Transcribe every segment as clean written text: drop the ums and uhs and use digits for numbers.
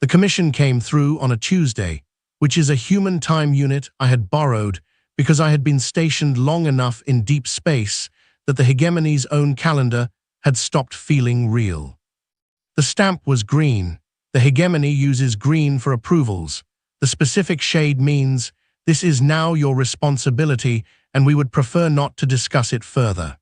The commission came through on a Tuesday, which is a human time unit I had borrowed because I had been stationed long enough in deep space that the hegemony's own calendar had stopped feeling real. The stamp was green. The hegemony uses green for approvals. The specific shade means, "This is now your responsibility, and we would prefer not to discuss it further."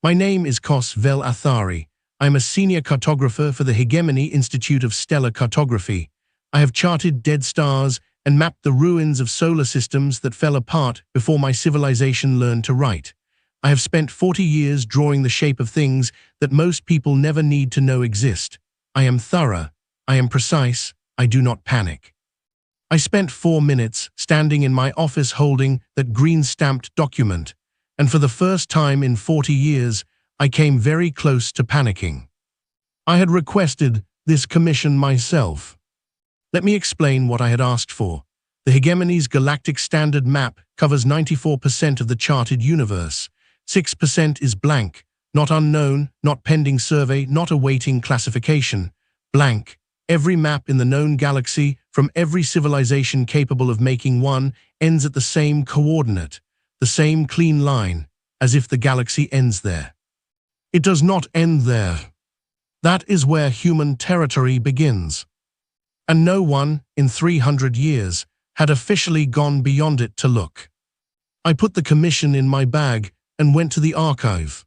My name is Kos Vel Athari. I am a senior cartographer for the Hegemony Institute of Stellar Cartography. I have charted dead stars and mapped the ruins of solar systems that fell apart before my civilization learned to write. I have spent 40 years drawing the shape of things that most people never need to know exist. I am thorough. I am precise. I do not panic. I spent 4 minutes standing in my office holding that green-stamped document, and for the first time in 40 years, I came very close to panicking. I had requested this commission myself. Let me explain what I had asked for. The Hegemony's Galactic Standard Map covers 94% of the charted universe. 6% is blank, not unknown, not pending survey, not awaiting classification. Blank. Every map in the known galaxy, from every civilization capable of making one, ends at the same coordinate, the same clean line, as if the galaxy ends there. It does not end there. That is where human territory begins. And no one, in 300 years, had officially gone beyond it to look. I put the commission in my bag and went to the archive.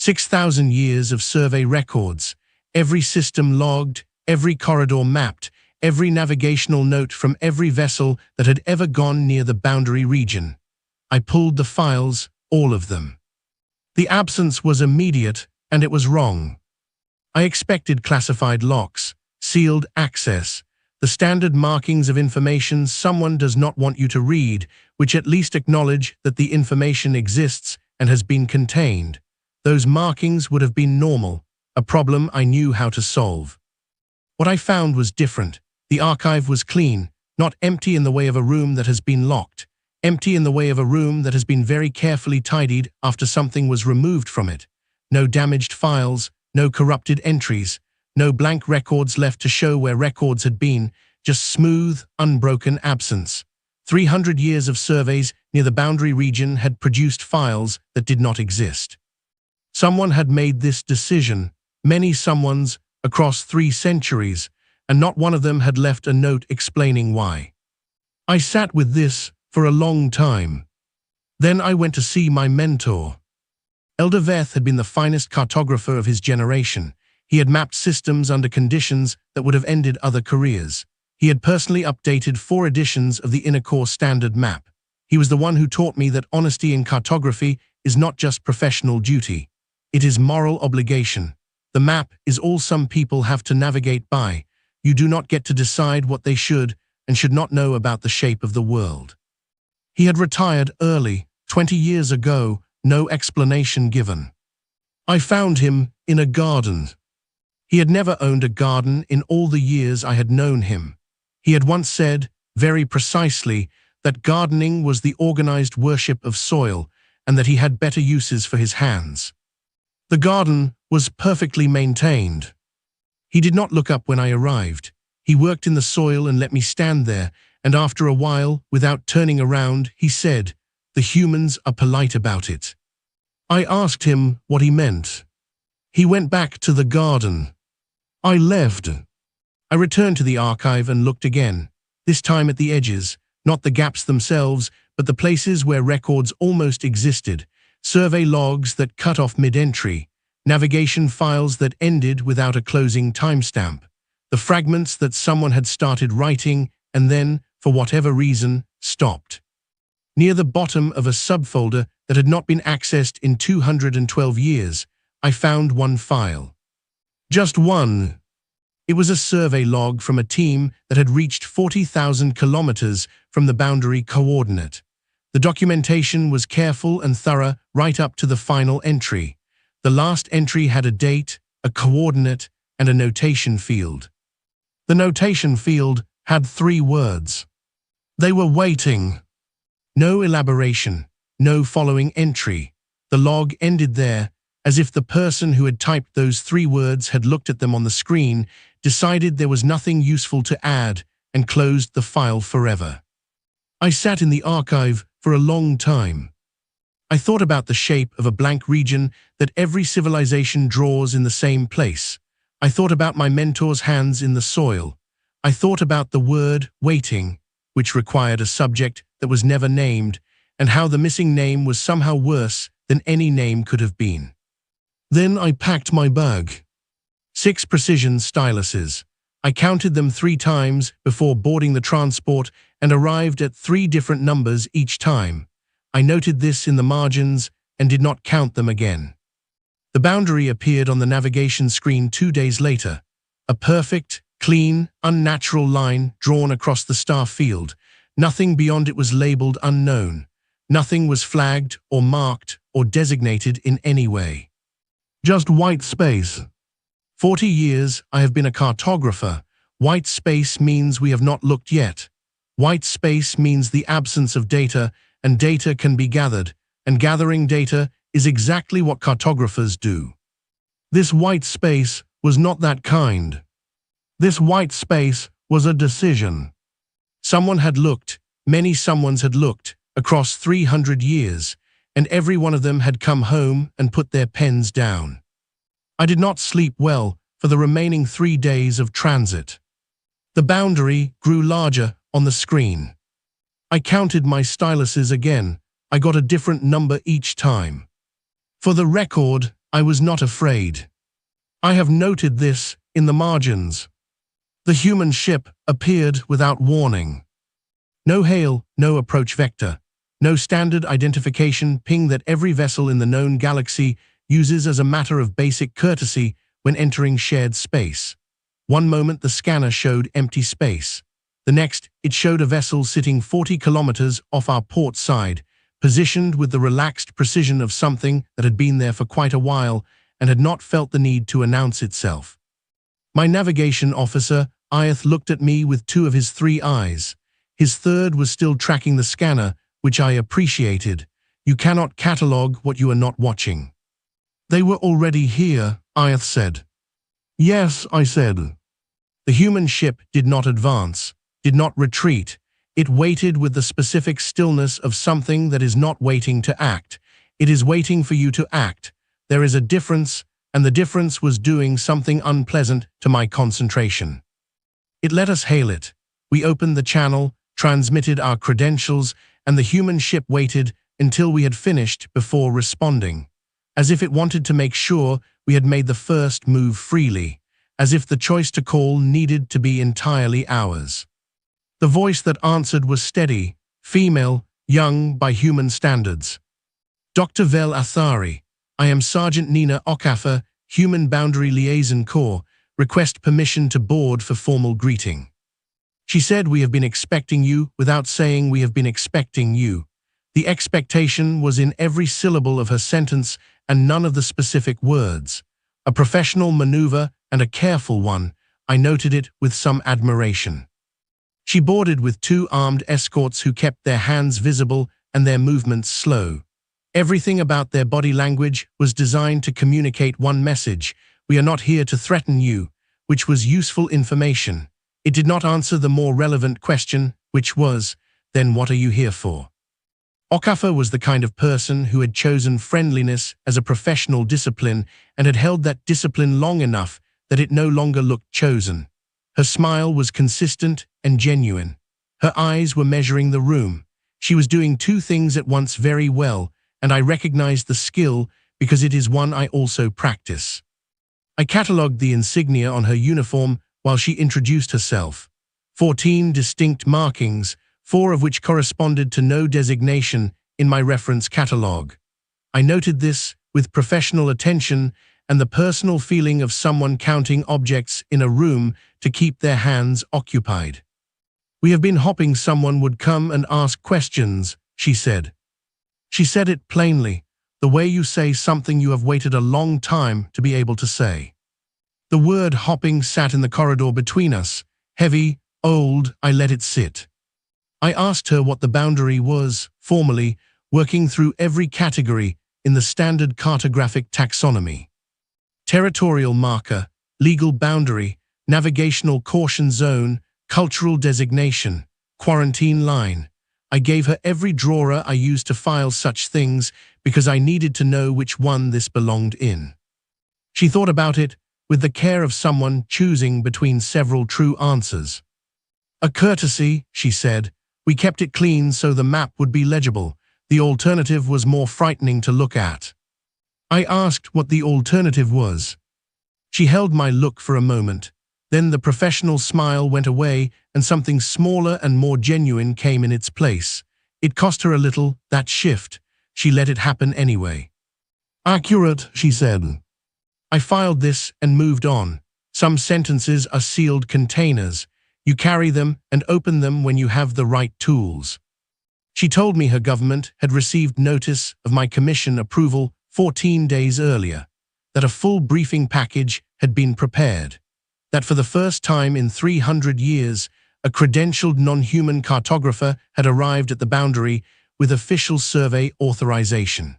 6,000 years of survey records, every system logged, every corridor mapped, every navigational note from every vessel that had ever gone near the boundary region. I pulled the files, all of them. The absence was immediate, and it was wrong. I expected classified locks, sealed access, the standard markings of information someone does not want you to read, which at least acknowledge that the information exists and has been contained. Those markings would have been normal, a problem I knew how to solve. What I found was different. The archive was clean, not empty in the way of a room that has been locked, empty in the way of a room that has been very carefully tidied after something was removed from it. No damaged files, no corrupted entries, no blank records left to show where records had been, just smooth, unbroken absence. 300 years of surveys near the boundary region had produced files that did not exist. Someone had made this decision, many someones, across 3 centuries, and not one of them had left a note explaining why. I sat with this for a long time. Then I went to see my mentor. Elder Veth had been the finest cartographer of his generation. He had mapped systems under conditions that would have ended other careers. He had personally updated 4 editions of the Inner Core Standard Map. He was the one who taught me that honesty in cartography is not just professional duty. It is moral obligation. The map is all some people have to navigate by. You do not get to decide what they should and should not know about the shape of the world. He had retired early, 20 years ago, no explanation given. I found him in a garden. He had never owned a garden in all the years I had known him. He had once said, very precisely, that gardening was the organized worship of soil and that he had better uses for his hands. The garden was perfectly maintained. He did not look up when I arrived. He worked in the soil and let me stand there, and after a while, without turning around, he said, "The humans are polite about it." I asked him what he meant. He went back to the garden. I left. I returned to the archive and looked again, this time at the edges, not the gaps themselves, but the places where records almost existed, survey logs that cut off mid-entry, navigation files that ended without a closing timestamp, the fragments that someone had started writing and then, for whatever reason, stopped. Near the bottom of a subfolder that had not been accessed in 212 years, I found one file. Just one. It was a survey log from a team that had reached 40,000 kilometers from the boundary coordinate. The documentation was careful and thorough right up to the final entry. The last entry had a date, a coordinate, and a notation field. The notation field had 3 words. They were waiting. No elaboration, no following entry. The log ended there, as if the person who had typed those 3 words had looked at them on the screen, decided there was nothing useful to add, and closed the file forever. I sat in the archive for a long time. I thought about the shape of a blank region that every civilization draws in the same place. I thought about my mentor's hands in the soil. I thought about the word waiting, which required a subject that was never named, and how the missing name was somehow worse than any name could have been. Then I packed my bag. 6 precision styluses. I counted them 3 times before boarding the transport and arrived at 3 different numbers each time. I noted this in the margins and did not count them again. The boundary appeared on the navigation screen 2 days later. A perfect, clean, unnatural line drawn across the star field. Nothing beyond it was labeled unknown. Nothing was flagged or marked or designated in any way. Just white space. 40 years I have been a cartographer. White space means we have not looked yet. White space means the absence of data, and data can be gathered, and gathering data is exactly what cartographers do. This white space was not that kind. This white space was a decision. Someone had looked, many someones had looked, across 300 years, and every one of them had come home and put their pens down. I did not sleep well for the remaining 3 days of transit. The boundary grew larger on the screen. I counted my styluses again. I got a different number each time. For the record, I was not afraid. I have noted this in the margins. The human ship appeared without warning. No hail, no approach vector, no standard identification ping that every vessel in the known galaxy uses as a matter of basic courtesy when entering shared space. One moment the scanner showed empty space. The next, it showed a vessel sitting 40 kilometers off our port side, positioned with the relaxed precision of something that had been there for quite a while and had not felt the need to announce itself. My navigation officer, Iath, looked at me with 2 of his 3 eyes. His third was still tracking the scanner, which I appreciated. You cannot catalog what you are not watching. They were already here, Iath said. Yes, I said. The human ship did not advance, did not retreat. It waited with the specific stillness of something that is not waiting to act. It is waiting for you to act. There is a difference, and the difference was doing something unpleasant to my concentration. It let us hail it. We opened the channel, transmitted our credentials, and the human ship waited until we had finished before responding, as if it wanted to make sure we had made the first move freely, as if the choice to call needed to be entirely ours. The voice that answered was steady, female, young by human standards. Dr. Vel Athari, I am Sergeant Nina Okafor, Human Boundary Liaison Corps, request permission to board for formal greeting. She said we have been expecting you without saying we have been expecting you. The expectation was in every syllable of her sentence and none of the specific words. A professional maneuver and a careful one. I noted it with some admiration. She boarded with 2 armed escorts who kept their hands visible and their movements slow. Everything about their body language was designed to communicate one message: we are not here to threaten you, which was useful information. It did not answer the more relevant question, which was, then what are you here for? Okafor was the kind of person who had chosen friendliness as a professional discipline and had held that discipline long enough that it no longer looked chosen. Her smile was consistent and genuine. Her eyes were measuring the room. She was doing 2 things at once very well, and I recognized the skill because it is one I also practice. I catalogued the insignia on her uniform while she introduced herself. 14 distinct markings, 4 of which corresponded to no designation in my reference catalogue. I noted this with professional attention and the personal feeling of someone counting objects in a room to keep their hands occupied. We have been hoping someone would come and ask questions, she said. She said it plainly, the way you say something you have waited a long time to be able to say. The word hopping sat in the corridor between us, heavy, old. I let it sit. I asked her what the boundary was, formally, working through every category in the standard cartographic taxonomy. Territorial marker, legal boundary, navigational caution zone, cultural designation, quarantine line. I gave her every drawer I used to file such things because I needed to know which one this belonged in. She thought about it with the care of someone choosing between several true answers. A courtesy, she said. We kept it clean so the map would be legible. The alternative was more frightening to look at. I asked what the alternative was. She held my look for a moment. Then the professional smile went away and something smaller and more genuine came in its place. It cost her a little, that shift. She let it happen anyway. Accurate, she said. I filed this and moved on. Some sentences are sealed containers. You carry them and open them when you have the right tools. She told me her government had received notice of my commission approval 14 days earlier, that a full briefing package had been prepared, that for the first time in 300 years, a credentialed non-human cartographer had arrived at the boundary with official survey authorization.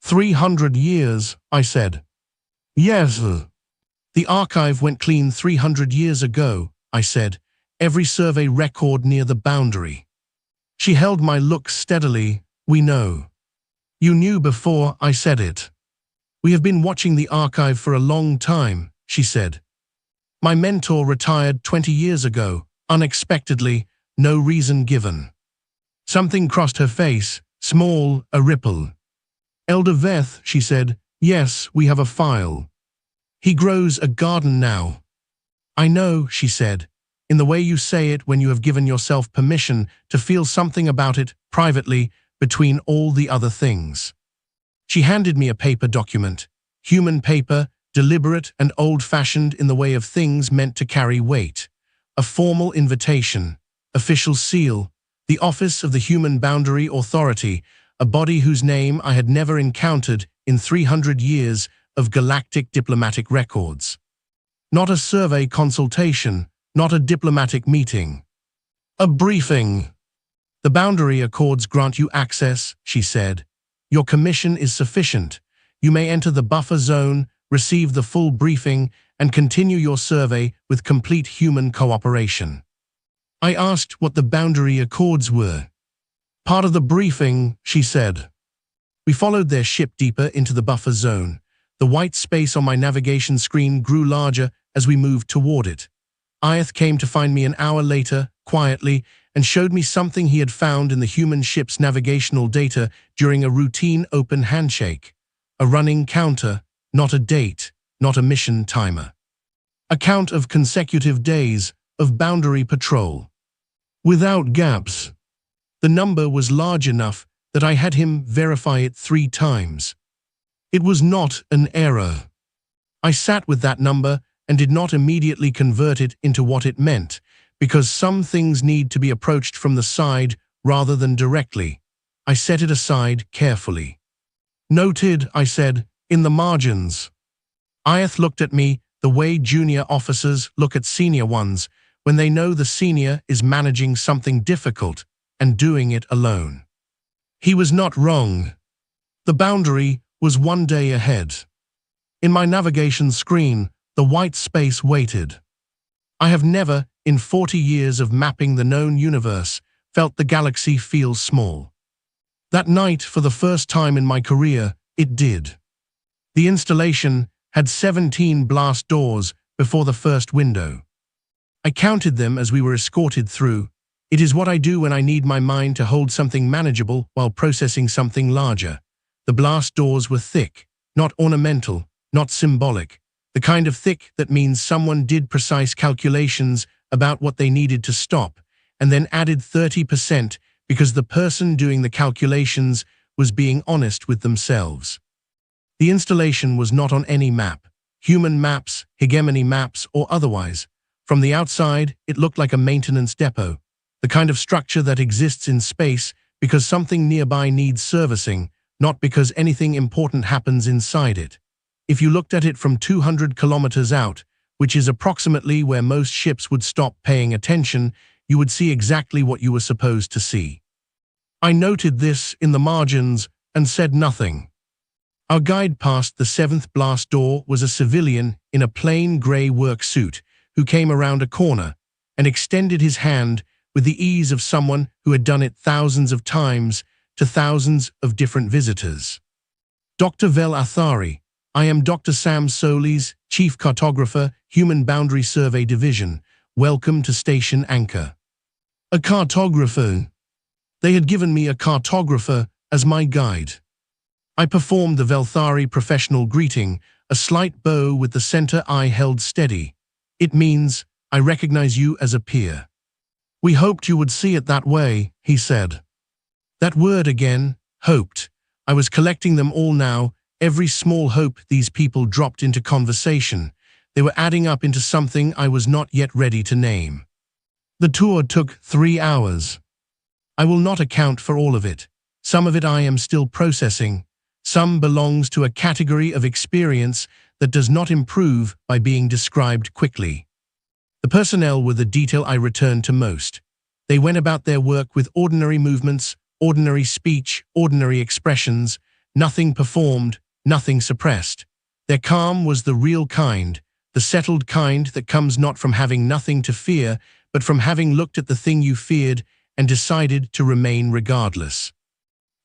300 years, I said. Yes. The archive went clean 300 years ago, I said. Every survey record near the boundary. She held my look steadily. We know. You knew before I said it. We have been watching the archive for a long time, she said. My mentor retired 20 years ago, unexpectedly, no reason given. Something crossed her face, small, a ripple. Elder Veth, she said, yes, we have a file. He grows a garden now. I know, she said, in the way you say it when you have given yourself permission to feel something about it privately between all the other things. She handed me a paper document, human paper, deliberate and old-fashioned in the way of things meant to carry weight. A formal invitation, official seal, the Office of the Human Boundary Authority, a body whose name I had never encountered in 300 years of galactic diplomatic records. Not a survey consultation, not a diplomatic meeting. A briefing. The boundary accords grant you access, she said. Your commission is sufficient. You may enter the buffer zone, receive the full briefing, and continue your survey with complete human cooperation. I asked what the boundary accords were. Part of the briefing, she said. We followed their ship deeper into the buffer zone. The white space on my navigation screen grew larger as we moved toward it. Iath came to find me an hour later, quietly, and showed me something he had found in the human ship's navigational data during a routine open handshake. A running counter, not a date, not a mission timer. A count of consecutive days of boundary patrol. Without gaps. The number was large enough that I had him verify it 3 times. It was not an error. I sat with that number and did not immediately convert it into what it meant, because some things need to be approached from the side rather than directly. I set it aside carefully. Noted, I said, in the margins. Iath looked at me the way junior officers look at senior ones when they know the senior is managing something difficult and doing it alone. He was not wrong. The boundary was 1 day ahead. In my navigation screen, the white space waited. I have never, in 40 years of mapping the known universe, felt the galaxy feel small. That night, for the first time in my career, it did. The installation had 17 blast doors before the first window. I counted them as we were escorted through. It is what I do when I need my mind to hold something manageable while processing something larger. The blast doors were thick, not ornamental, not symbolic. The kind of thick that means someone did precise calculations about what they needed to stop, and then added 30% because the person doing the calculations was being honest with themselves. The installation was not on any map, human maps, hegemony maps, or otherwise. From the outside, it looked like a maintenance depot, the kind of structure that exists in space because something nearby needs servicing, not because anything important happens inside it. If you looked at it from 200 kilometers out, which is approximately where most ships would stop paying attention, you would see exactly what you were supposed to see. I noted this in the margins and said nothing. Our guide past the 7th blast door was a civilian in a plain gray work suit, who came around a corner and extended his hand with the ease of someone who had done it thousands of times to thousands of different visitors. Dr. Vel Athari, I am Dr. Sam Solis, Chief Cartographer, Human Boundary Survey Division. Welcome to Station Anchor. A cartographer. They had given me a cartographer as my guide. I performed the Velthari professional greeting, a slight bow with the center eye held steady. It means, I recognize you as a peer. We hoped you would see it that way, he said. That word again, hoped. I was collecting them all now, every small hope these people dropped into conversation. They were adding up into something I was not yet ready to name. The tour took 3 hours. I will not account for all of it. Some of it I am still processing. Some belongs to a category of experience that does not improve by being described quickly. The personnel were the detail I returned to most. They went about their work with ordinary movements, ordinary speech, ordinary expressions, nothing performed, nothing suppressed. Their calm was the real kind, the settled kind that comes not from having nothing to fear, but from having looked at the thing you feared and decided to remain regardless.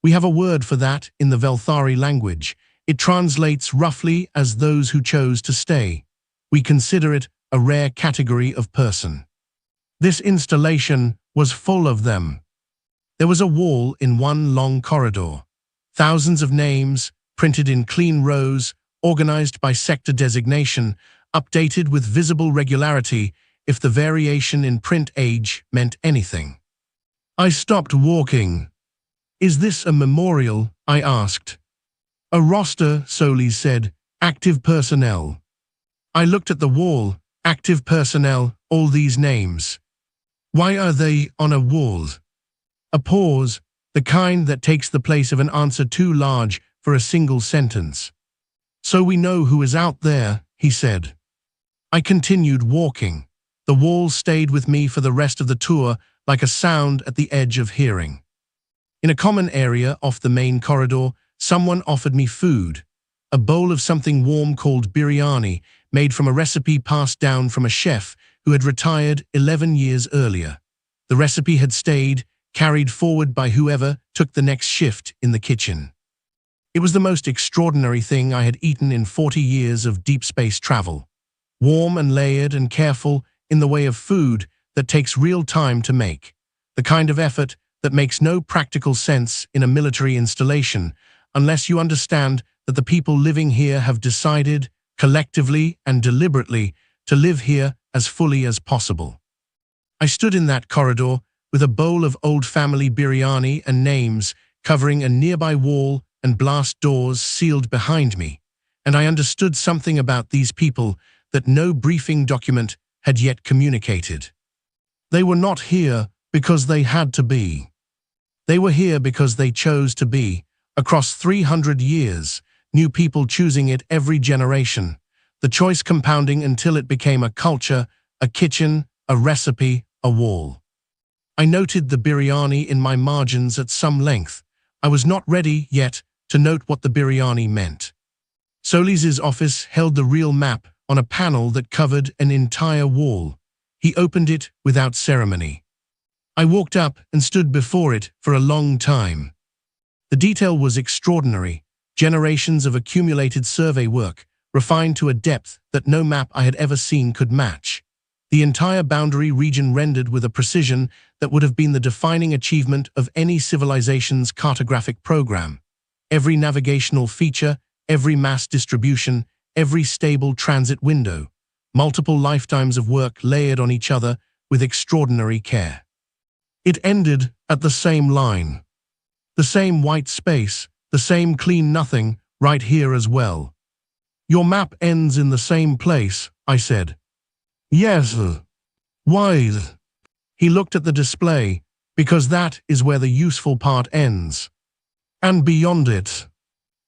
We have a word for that in the Velthari language. It translates roughly as those who chose to stay. We consider it a rare category of person. This installation was full of them. There was a wall in one long corridor. Thousands of names, printed in clean rows, organized by sector designation, updated with visible regularity if the variation in print age meant anything. I stopped walking. Is this a memorial? I asked. A roster, Solis said. Active personnel. I looked at the wall. Active personnel, all these names. Why are they on a wall? A pause, the kind that takes the place of an answer too large for a single sentence. So we know who is out there, he said. I continued walking. The wall stayed with me for the rest of the tour like a sound at the edge of hearing. In a common area off the main corridor, someone offered me food, a bowl of something warm called biryani, made from a recipe passed down from a chef who had retired 11 years earlier. The recipe had stayed, carried forward by whoever took the next shift in the kitchen. It was the most extraordinary thing I had eaten in 40 years of deep space travel. Warm and layered and careful in the way of food that takes real time to make. The kind of effort that makes no practical sense in a military installation unless you understand that the people living here have decided, collectively and deliberately, to live here as fully as possible. I stood in that corridor with a bowl of old family biryani and names covering a nearby wall and blast doors sealed behind me, and I understood something about these people that no briefing document had yet communicated. They were not here because they had to be. They were here because they chose to be. Across 300 years, new people choosing it every generation, the choice compounding until it became a culture, a kitchen, a recipe, a wall. I noted the biryani in my margins at some length. I was not ready yet to note what the biryani meant. Solis's office held the real map on a panel that covered an entire wall. He opened it without ceremony. I walked up and stood before it for a long time. The detail was extraordinary, generations of accumulated survey work, refined to a depth that no map I had ever seen could match. The entire boundary region rendered with a precision that would have been the defining achievement of any civilization's cartographic program. Every navigational feature, every mass distribution, every stable transit window, multiple lifetimes of work layered on each other with extraordinary care. It ended at the same line. The same white space, the same clean nothing, right here as well. Your map ends in the same place, I said. Yes. Why? He looked at the display, because that is where the useful part ends. And beyond it.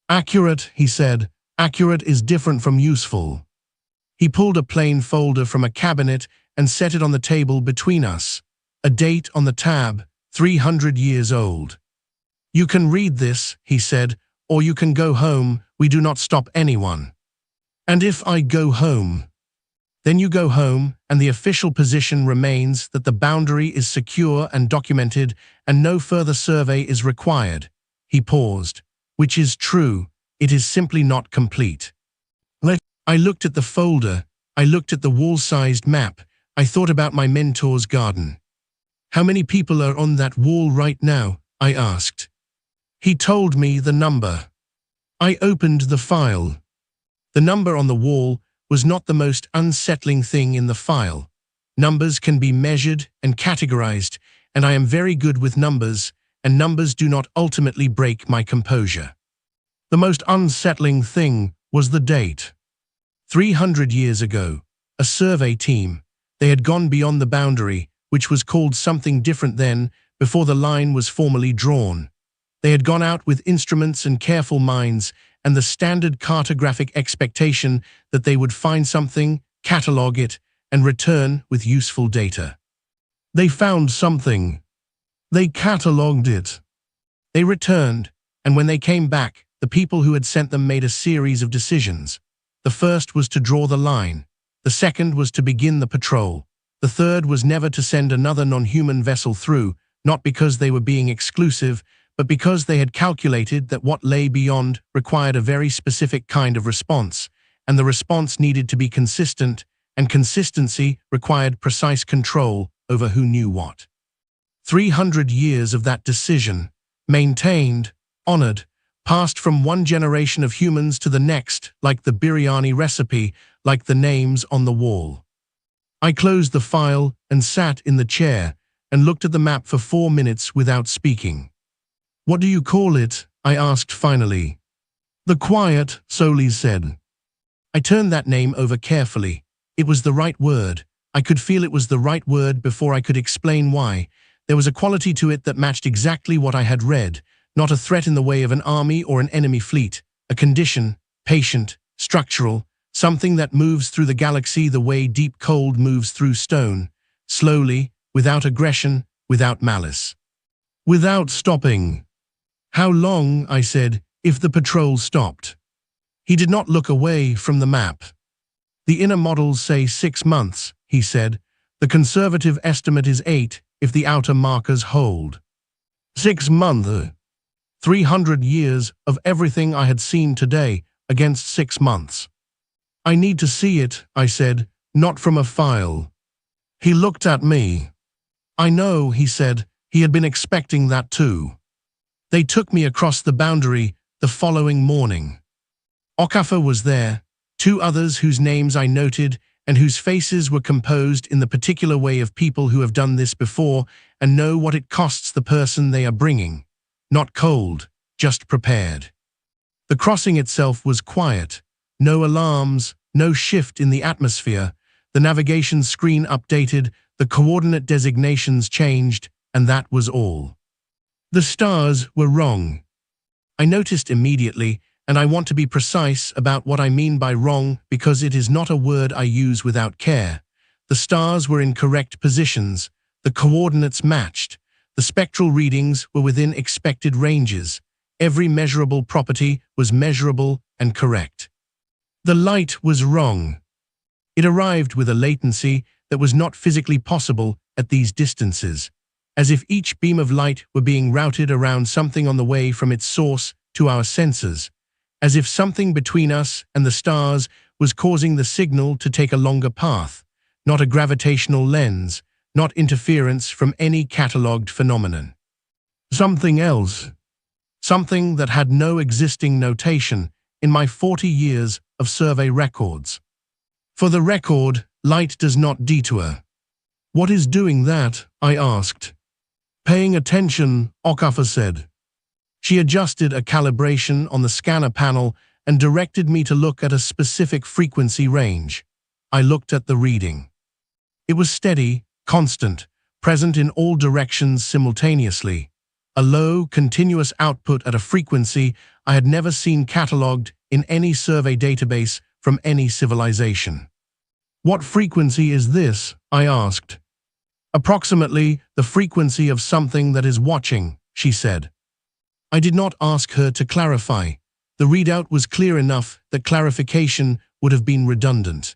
Accurate, he said. Accurate is different from useful. He pulled a plain folder from a cabinet and set it on the table between us. A date on the tab, 300 years old. You can read this, he said, or you can go home. We do not stop anyone. And if I go home? Then you go home, and the official position remains that the boundary is secure and documented, and no further survey is required. He paused. Which is true, it is simply not complete. I looked at the folder, I looked at the wall-sized map, I thought about my mentor's garden. How many people are on that wall right now? I asked. He told me the number. I opened the file. The number on the wall was not the most unsettling thing in the file. Numbers can be measured and categorized, and I am very good with numbers, and numbers do not ultimately break my composure. The most unsettling thing was the date. 300 years ago, a survey team, they had gone beyond the boundary, which was called something different then, before the line was formally drawn. They had gone out with instruments and careful minds, and the standard cartographic expectation that they would find something, catalog it, and return with useful data. They found something. They cataloged it. They returned, and when they came back, the people who had sent them made a series of decisions. The first was to draw the line. The second was to begin the patrol. The third was never to send another non-human vessel through, not because they were being exclusive, but because they had calculated that what lay beyond required a very specific kind of response, and the response needed to be consistent, and consistency required precise control over who knew what. 300 years of that decision, maintained, honored, passed from one generation of humans to the next, like the biryani recipe, like the names on the wall. I closed the file and sat in the chair and looked at the map for 4 minutes without speaking. What do you call it? I asked finally. The Quiet, Solis said. I turned that name over carefully. It was the right word. I could feel it was the right word before I could explain why. There was a quality to it that matched exactly what I had read, not a threat in the way of an army or an enemy fleet, a condition, patient, structural, something that moves through the galaxy the way deep cold moves through stone, slowly, without aggression, without malice. Without stopping. How long, I said, if the patrol stopped? He did not look away from the map. The inner models say 6 months, he said. The conservative estimate is 8 if the outer markers hold. 6 months. 300 years of everything I had seen today against 6 months. I need to see it, I said, not from a file. He looked at me. I know, he said, he had been expecting that too. They took me across the boundary the following morning. Okafor was there, 2 others whose names I noted and whose faces were composed in the particular way of people who have done this before and know what it costs the person they are bringing. Not cold, just prepared. The crossing itself was quiet. No alarms, no shift in the atmosphere. The navigation screen updated, the coordinate designations changed, and that was all. The stars were wrong. I noticed immediately, and I want to be precise about what I mean by wrong because it is not a word I use without care. The stars were in correct positions. The coordinates matched. The spectral readings were within expected ranges. Every measurable property was measurable and correct. The light was wrong. It arrived with a latency that was not physically possible at these distances, as if each beam of light were being routed around something on the way from its source to our sensors, as if something between us and the stars was causing the signal to take a longer path, not a gravitational lens, not interference from any catalogued phenomenon. Something else. Something that had no existing notation in my 40 years of survey records. For the record, light does not detour. What is doing that? I asked. Paying attention, Okafor said. She adjusted a calibration on the scanner panel and directed me to look at a specific frequency range. I looked at the reading. It was steady, constant, present in all directions simultaneously. A low, continuous output at a frequency I had never seen catalogued in any survey database from any civilization. What frequency is this? I asked. Approximately the frequency of something that is watching, she said. I did not ask her to clarify. The readout was clear enough that clarification would have been redundant.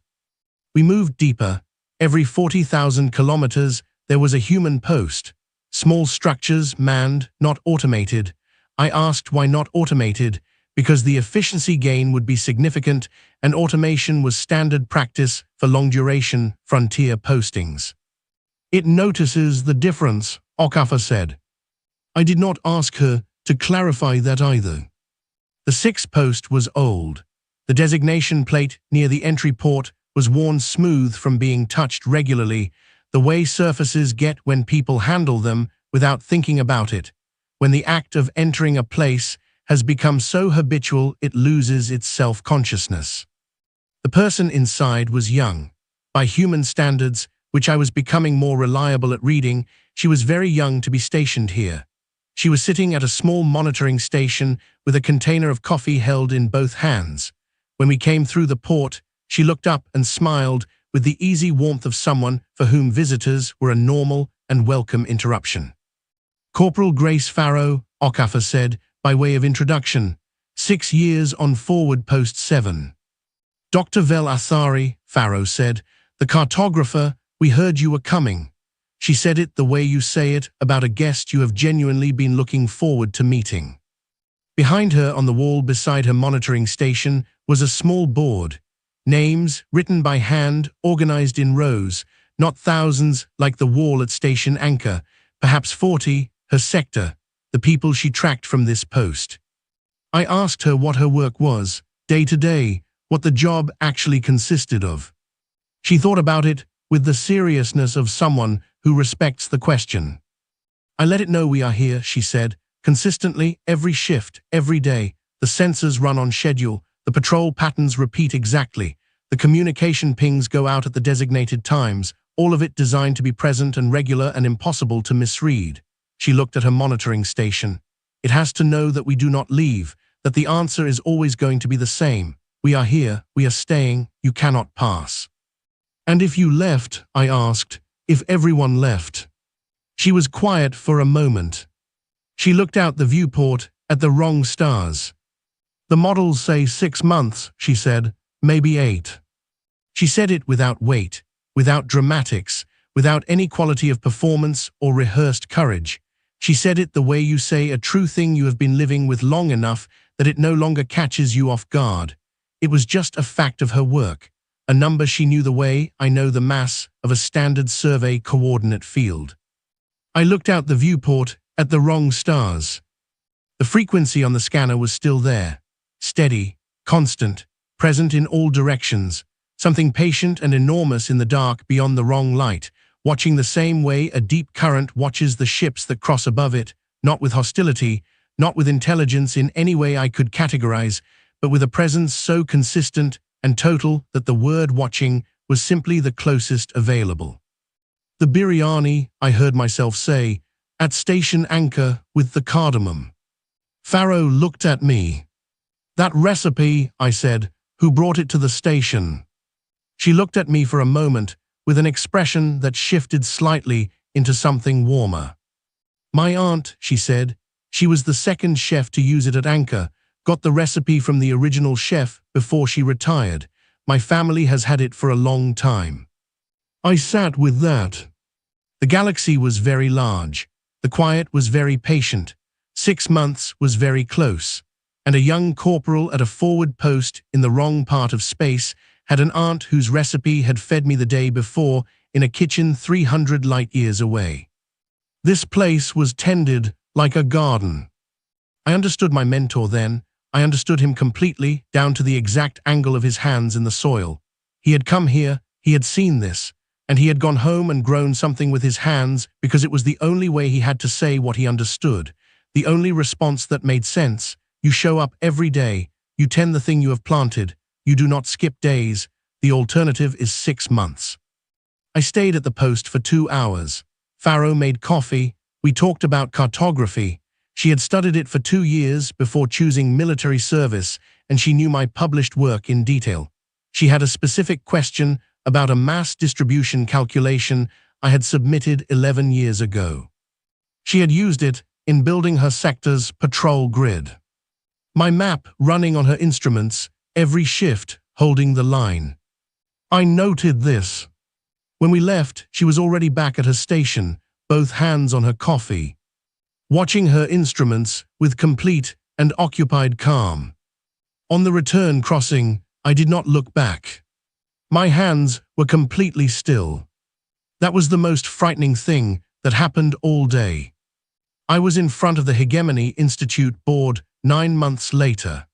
We moved deeper. Every 40,000 kilometers, there was a human post. Small structures, manned, not automated. I asked why not automated, because the efficiency gain would be significant and automation was standard practice for long-duration frontier postings. It notices the difference, Okafor said. I did not ask her to clarify that either. The sixth post was old. The designation plate near the entry port was worn smooth from being touched regularly, the way surfaces get when people handle them without thinking about it, when the act of entering a place has become so habitual it loses its self-consciousness. The person inside was young. By human standards, which I was becoming more reliable at reading, she was very young to be stationed here. She was sitting at a small monitoring station with a container of coffee held in both hands. When we came through the port, she looked up and smiled with the easy warmth of someone for whom visitors were a normal and welcome interruption. Corporal Grace Farrow, Okafor said, by way of introduction, 6 years on Forward Post 7. Dr. Vel Athari, Farrow said, the cartographer, we heard you were coming. She said it the way you say it about a guest you have genuinely been looking forward to meeting. Behind her on the wall beside her monitoring station was a small board. Names, written by hand, organized in rows, not thousands like the wall at Station Anchor, perhaps 40, her sector, the people she tracked from this post. I asked her what her work was, day to day, what the job actually consisted of. She thought about it with the seriousness of someone who respects the question. I let it know we are here, she said, consistently, every shift, every day. The sensors run on schedule, the patrol patterns repeat exactly, the communication pings go out at the designated times, all of it designed to be present and regular and impossible to misread. She looked at her monitoring station. It has to know that we do not leave, that the answer is always going to be the same. We are here, we are staying, you cannot pass. And if you left, I asked, if everyone left. She was quiet for a moment. She looked out the viewport at the wrong stars. The models say 6 months, she said, maybe 8. She said it without weight, without dramatics, without any quality of performance or rehearsed courage. She said it the way you say a true thing you have been living with long enough that it no longer catches you off guard. It was just a fact of her work, a number she knew the way I know the mass of a standard survey coordinate field. I looked out the viewport at the wrong stars. The frequency on the scanner was still there, steady, constant, present in all directions, something patient and enormous in the dark beyond the wrong light, watching the same way a deep current watches the ships that cross above it, not with hostility, not with intelligence in any way I could categorize, but with a presence so consistent and total that the word watching was simply the closest available. The biryani, I heard myself say, at Station Anchor with the cardamom. Farrow looked at me. That recipe, I said, who brought it to the station? She looked at me for a moment with an expression that shifted slightly into something warmer. My aunt, she said, she was the second chef to use it at Anchor, got the recipe from the original chef before she retired. My family has had it for a long time. I sat with that. The galaxy was very large. The quiet was very patient. 6 months was very close. And a young corporal at a forward post in the wrong part of space had an aunt whose recipe had fed me the day before in a kitchen 300 light-years away. This place was tended like a garden. I understood my mentor then. I understood him completely, down to the exact angle of his hands in the soil. He had come here, he had seen this, and he had gone home and grown something with his hands because it was the only way he had to say what he understood, the only response that made sense. You show up every day, you tend the thing you have planted, you do not skip days, the alternative is 6 months. I stayed at the post for 2 hours. Farrow made coffee, we talked about cartography. She had studied it for 2 years before choosing military service, and she knew my published work in detail. She had a specific question about a mass distribution calculation I had submitted 11 years ago. She had used it in building her sector's patrol grid. My map running on her instruments, every shift holding the line. I noted this. When we left, she was already back at her station, both hands on her coffee, watching her instruments with complete and occupied calm. On the return crossing, I did not look back. My hands were completely still. That was the most frightening thing that happened all day. I was in front of the Hegemony Institute board 9 months later.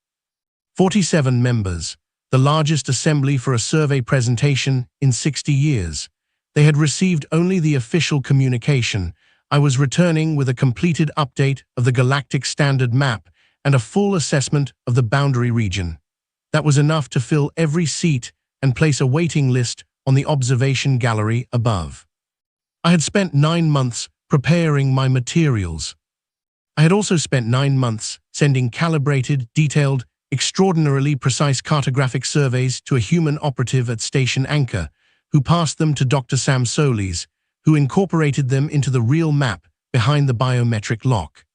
47 members, the largest assembly for a survey presentation in 60 years. They had received only the official communication. I was returning with a completed update of the Galactic Standard Map and a full assessment of the boundary region. That was enough to fill every seat and place a waiting list on the observation gallery above. I had spent 9 months preparing my materials. I had also spent 9 months sending calibrated, detailed, extraordinarily precise cartographic surveys to a human operative at Station Anchor, who passed them to Dr. Sam Solis, who incorporated them into the real map behind the biometric lock.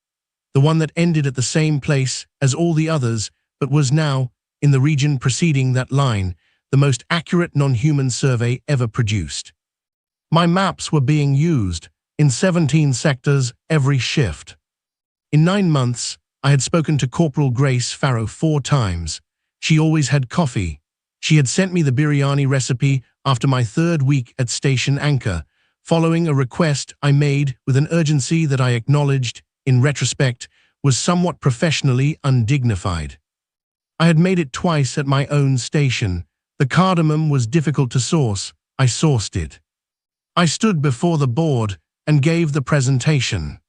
The one that ended at the same place as all the others, but was now, in the region preceding that line, the most accurate non-human survey ever produced. My maps were being used in 17 sectors every shift. In 9 months, I had spoken to Corporal Grace Farrow 4 times. She always had coffee. She had sent me the biryani recipe after my 3rd week at Station Anchor, following a request I made with an urgency that I acknowledged, in retrospect, was somewhat professionally undignified. I had made it twice at my own station. The cardamom was difficult to source. I sourced it. I stood before the board and gave the presentation.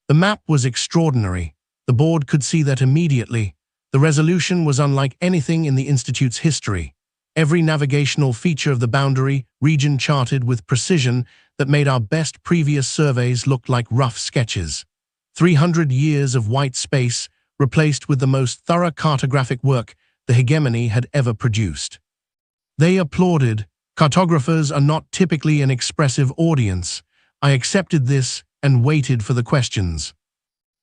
The map was extraordinary. The board could see that immediately. The resolution was unlike anything in the Institute's history. Every navigational feature of the boundary region charted with precision that made our best previous surveys look like rough sketches. 300 years of white space replaced with the most thorough cartographic work the Hegemony had ever produced. They applauded. Cartographers are not typically an expressive audience. I accepted this and waited for the questions.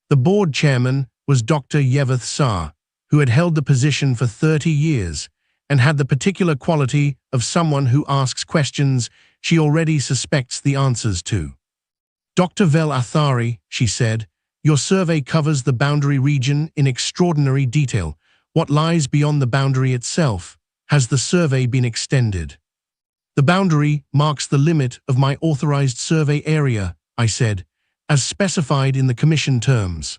The board chairman was Dr. Yeveth Sar, who had held the position for 30 years and had the particular quality of someone who asks questions she already suspects the answers to. Dr. Vel Athari, she said, your survey covers the boundary region in extraordinary detail. What lies beyond the boundary itself? Has the survey been extended? The boundary marks the limit of my authorized survey area, I said, as specified in the commission terms.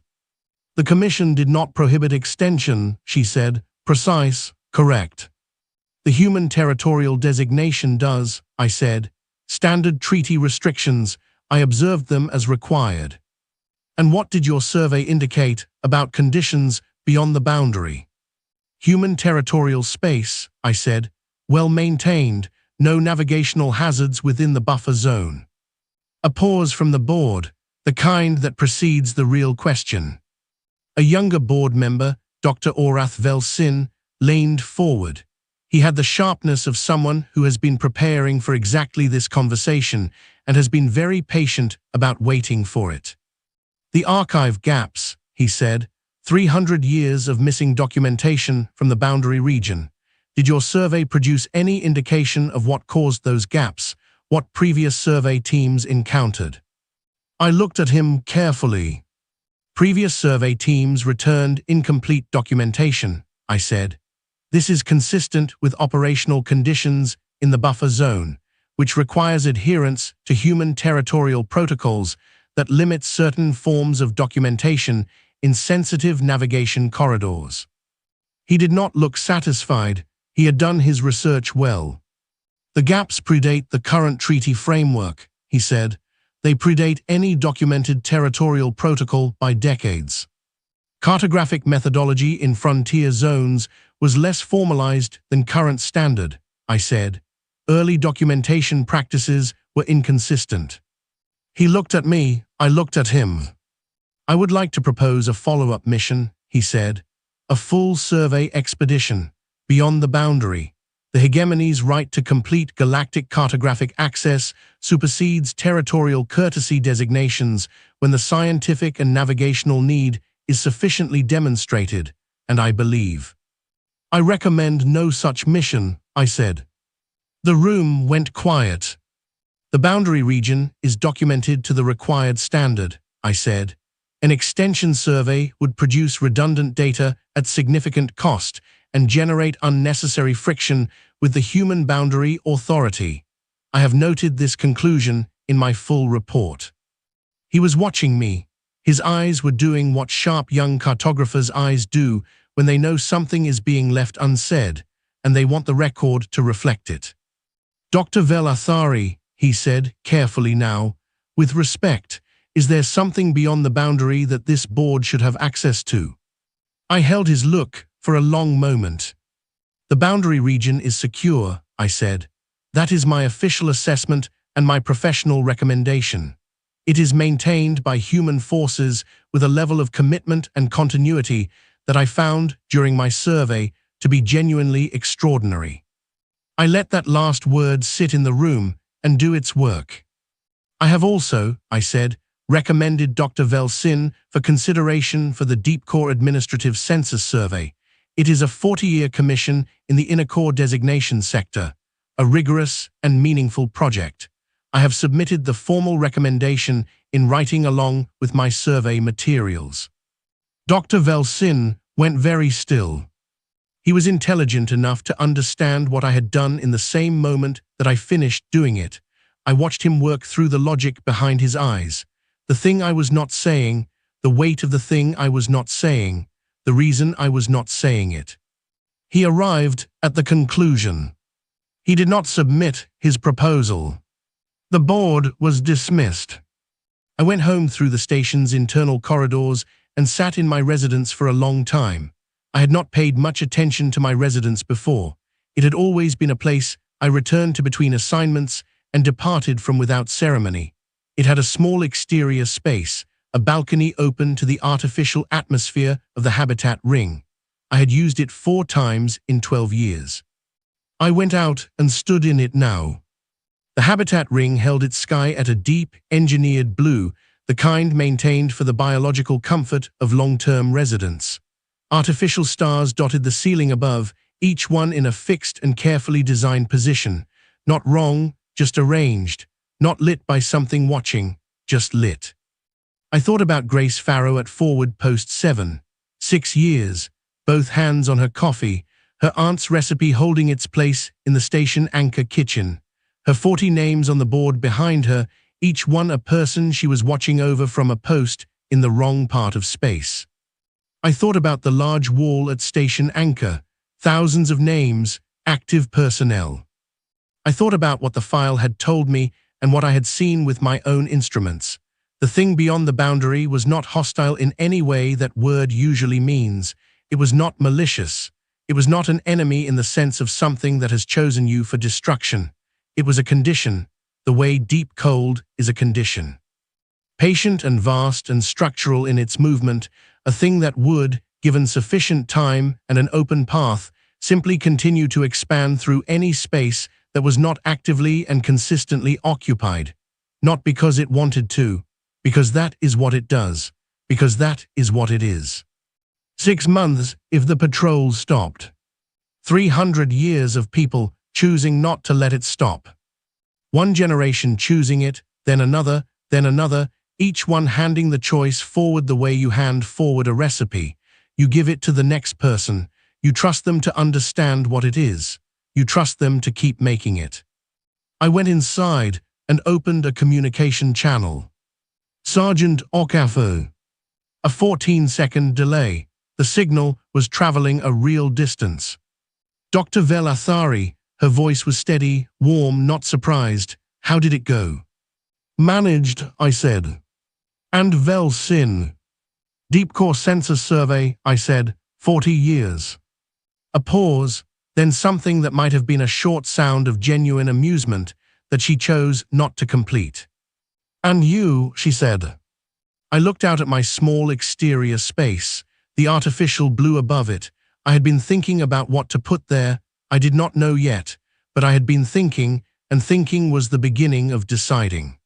The commission did not prohibit extension, she said, precise, correct. The human territorial designation does, I said. Standard treaty restrictions, I observed them as required. And what did your survey indicate about conditions beyond the boundary? Human territorial space, I said, well maintained, no navigational hazards within the buffer zone. A pause from the board, the kind that precedes the real question. A younger board member, Dr. Orath Velsin, leaned forward. He had the sharpness of someone who has been preparing for exactly this conversation and has been very patient about waiting for it. The archive gaps, he said, 300 years of missing documentation from the boundary region. Did your survey produce any indication of what caused those gaps, what previous survey teams encountered? I looked at him carefully. Previous survey teams returned incomplete documentation, I said. This is consistent with operational conditions in the buffer zone, which requires adherence to human territorial protocols that limit certain forms of documentation in sensitive navigation corridors. He did not look satisfied. He had done his research well. The gaps predate the current treaty framework, he said. They predate any documented territorial protocol by decades. Cartographic methodology in frontier zones was less formalized than current standard, I said. Early documentation practices were inconsistent. He looked at me, I looked at him. I would like to propose a follow-up mission, he said. A full survey expedition, beyond the boundary. The Hegemony's right to complete galactic cartographic access supersedes territorial courtesy designations when the scientific and navigational need is sufficiently demonstrated, and I believe. I recommend no such mission, I said. The room went quiet. The boundary region is documented to the required standard, I said. An extension survey would produce redundant data at significant cost and generate unnecessary friction with the human boundary authority. I have noted this conclusion in my full report. He was watching me. His eyes were doing what sharp young cartographers' eyes do when they know something is being left unsaid, and they want the record to reflect it. Dr. Velathari, he said, carefully now, with respect, is there something beyond the boundary that this board should have access to? I held his look for a long moment. The boundary region is secure, I said. That is my official assessment and my professional recommendation. It is maintained by human forces with a level of commitment and continuity that I found during my survey to be genuinely extraordinary. I let that last word sit in the room and do its work. I have also, I said, recommended Dr. Velsin for consideration for the Deep Core Administrative Census Survey. It is a 40-year commission in the Inner Core designation sector, a rigorous and meaningful project. I have submitted the formal recommendation in writing along with my survey materials. Dr. Velsin went very still. He was intelligent enough to understand what I had done in the same moment that I finished doing it. I watched him work through the logic behind his eyes. The thing I was not saying, the weight of the thing I was not saying, the reason I was not saying it. He arrived at the conclusion. He did not submit his proposal. The board was dismissed. I went home through the station's internal corridors and sat in my residence for a long time. I had not paid much attention to my residence before. It had always been a place I returned to between assignments and departed from without ceremony. It had a small exterior space, a balcony open to the artificial atmosphere of the habitat ring. I had used it 4 times in 12 years. I went out and stood in it now. The habitat ring held its sky at a deep, engineered blue, the kind maintained for the biological comfort of long-term residents. Artificial stars dotted the ceiling above, each one in a fixed and carefully designed position. Not wrong, just arranged. Not lit by something watching, just lit. I thought about Grace Farrow at Forward Post 7. 6 years, both hands on her coffee, her aunt's recipe holding its place in the station anchor kitchen. Her 40 names on the board behind her, each one a person she was watching over from a post in the wrong part of space. I thought about the large wall at Station Anchor, thousands of names, active personnel. I thought about what the file had told me and what I had seen with my own instruments. The thing beyond the boundary was not hostile in any way that word usually means. It was not malicious. It was not an enemy in the sense of something that has chosen you for destruction. It was a condition, the way deep cold is a condition. Patient and vast and structural in its movement, a thing that would, given sufficient time and an open path, simply continue to expand through any space that was not actively and consistently occupied. Not because it wanted to, because that is what it does, because that is what it is. 6 months if the patrol stopped. 300 years of people choosing not to let it stop. One generation choosing it, then another, each one handing the choice forward the way you hand forward a recipe. You give it to the next person. You trust them to understand what it is. You trust them to keep making it. I went inside and opened a communication channel. Sergeant Okafu. A 14-second delay. The signal was traveling a real distance. Dr. Velathari, her voice was steady, warm, not surprised. How did it go? Managed, I said. And Velsin. Deep Core Census Survey, I said, 40 years. A pause, then something that might have been a short sound of genuine amusement that she chose not to complete. And you, she said. I looked out at my small exterior space, the artificial blue above it. I had been thinking about what to put there. I did not know yet, but I had been thinking, and thinking was the beginning of deciding.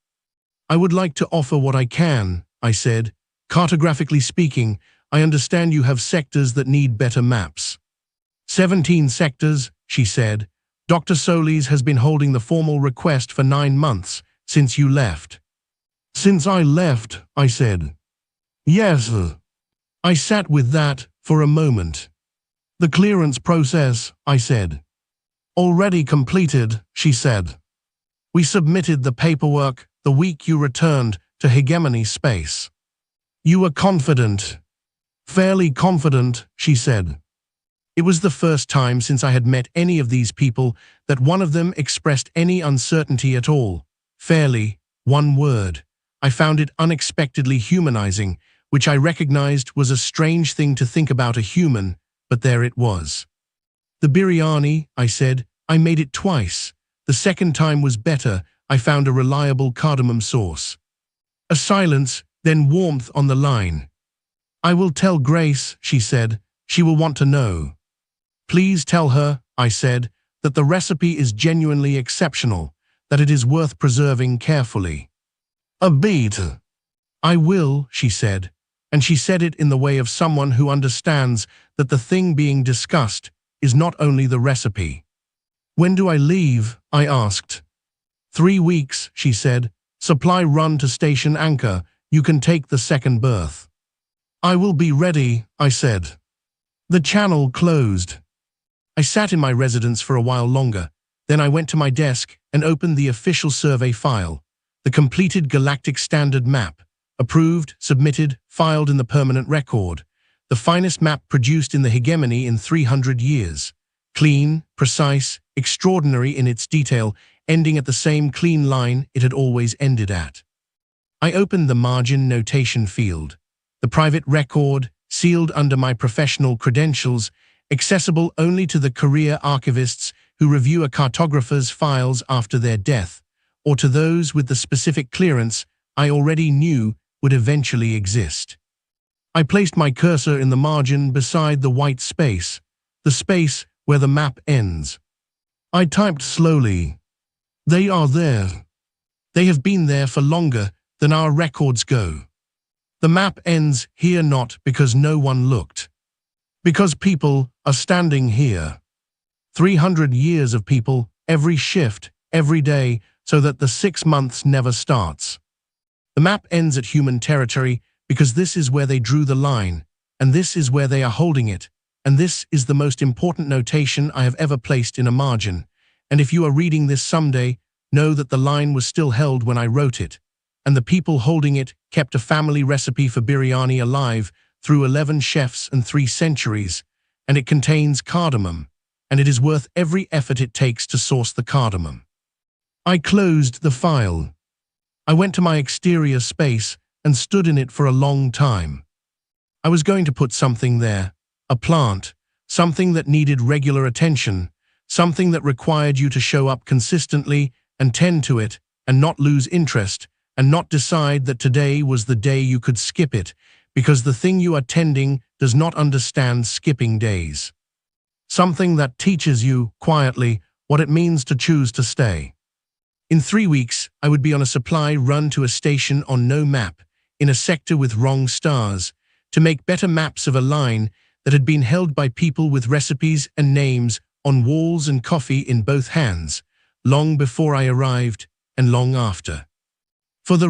I would like to offer what I can, I said. Cartographically speaking, I understand you have sectors that need better maps. 17 sectors, she said. Dr. Solis has been holding the formal request for 9 months since you left. Since I left, I said. Yes. I sat with that for a moment. The clearance process, I said. Already completed, she said. We submitted the paperwork the week you returned to Hegemony Space. You were confident. Fairly confident, she said. It was the first time since I had met any of these people that one of them expressed any uncertainty at all. Fairly, one word. I found it unexpectedly humanizing, which I recognized was a strange thing to think about a human, but there it was. The biryani, I said, I made it twice. The second time was better. I found a reliable cardamom sauce. A silence, then warmth on the line. I will tell Grace, she said. She will want to know. Please tell her, I said, that the recipe is genuinely exceptional, that it is worth preserving carefully. A beat. I will, she said, and she said it in the way of someone who understands that the thing being discussed is not only the recipe. When do I leave? I asked. 3 weeks, she said. Supply run to Station Anchor. You can take the second berth. I will be ready, I said. The channel closed. I sat in my residence for a while longer. Then I went to my desk and opened the official survey file, the completed Galactic Standard Map, approved, submitted, filed in the permanent record, the finest map produced in the Hegemony in 300 years. Clean, precise, extraordinary in its detail, ending at the same clean line it had always ended at. I opened the margin notation field, the private record, sealed under my professional credentials, accessible only to the career archivists who review a cartographer's files after their death, or to those with the specific clearance I already knew would eventually exist. I placed my cursor in the margin beside the white space, the space where the map ends. I typed slowly. They are there. They have been there for longer than our records go. The map ends here not because no one looked. Because people are standing here. 300 years of people, every shift, every day, so that the 6 months never starts. The map ends at human territory because this is where they drew the line, and this is where they are holding it, and this is the most important notation I have ever placed in a margin. And if you are reading this someday, know that the line was still held when I wrote it, and the people holding it kept a family recipe for biryani alive through 11 chefs and 3 centuries, and it contains cardamom, and it is worth every effort it takes to source the cardamom. I closed the file. I went to my exterior space and stood in it for a long time. I was going to put something there, a plant, something that needed regular attention, something that required you to show up consistently and tend to it and not lose interest and not decide that today was the day you could skip it, because the thing you are tending does not understand skipping days. Something that teaches you, quietly, what it means to choose to stay. In 3 weeks, I would be on a supply run to a station on no map, in a sector with wrong stars, to make better maps of a line that had been held by people with recipes and names on walls and coffee in both hands, long before I arrived and long after. For the